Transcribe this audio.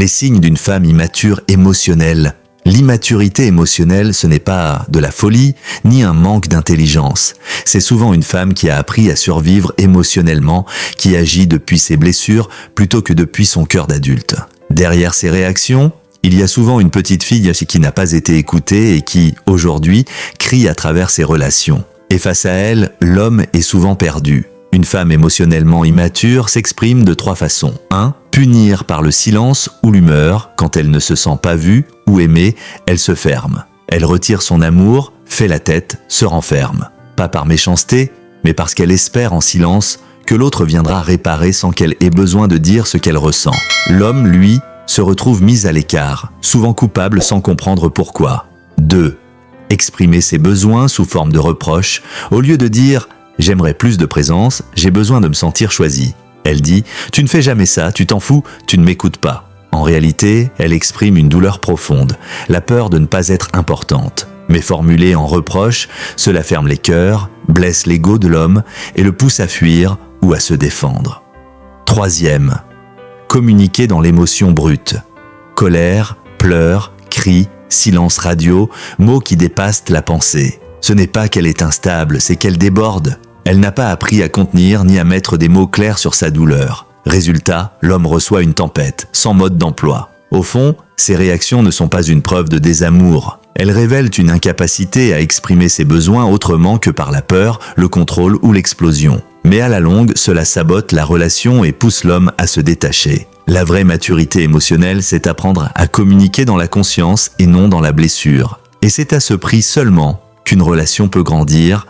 Les signes d'une femme immature émotionnelle. L'immaturité émotionnelle, ce n'est pas de la folie, ni un manque d'intelligence. C'est souvent une femme qui a appris à survivre émotionnellement, qui agit depuis ses blessures plutôt que depuis son cœur d'adulte. Derrière ces réactions, il y a souvent une petite fille qui n'a pas été écoutée et qui, aujourd'hui, crie à travers ses relations. Et face à elle, l'homme est souvent perdu. Une femme émotionnellement immature s'exprime de 3 façons. 1. Punir par le silence ou l'humeur. Quand elle ne se sent pas vue ou aimée, elle se ferme. Elle retire son amour, fait la tête, se renferme. Pas par méchanceté, mais parce qu'elle espère en silence que l'autre viendra réparer sans qu'elle ait besoin de dire ce qu'elle ressent. L'homme, lui, se retrouve mis à l'écart, souvent coupable sans comprendre pourquoi. 2. Exprimer ses besoins sous forme de reproche, au lieu de dire « j'aimerais plus de présence, j'ai besoin de me sentir choisi ». Elle dit « tu ne fais jamais ça, tu t'en fous, tu ne m'écoutes pas ». En réalité, elle exprime une douleur profonde, la peur de ne pas être importante. Mais formulée en reproche, cela ferme les cœurs, blesse l'ego de l'homme et le pousse à fuir ou à se défendre. 3. Communiquer dans l'émotion brute. Colère, pleurs, cris, silence radio, mots qui dépassent la pensée. Ce n'est pas qu'elle est instable, c'est qu'elle déborde. Elle n'a pas appris à contenir ni à mettre des mots clairs sur sa douleur. Résultat, l'homme reçoit une tempête, sans mode d'emploi. Au fond, ces réactions ne sont pas une preuve de désamour. Elles révèlent une incapacité à exprimer ses besoins autrement que par la peur, le contrôle ou l'explosion. Mais à la longue, cela sabote la relation et pousse l'homme à se détacher. La vraie maturité émotionnelle, c'est apprendre à communiquer dans la conscience et non dans la blessure. Et c'est à ce prix seulement qu'une relation peut grandir,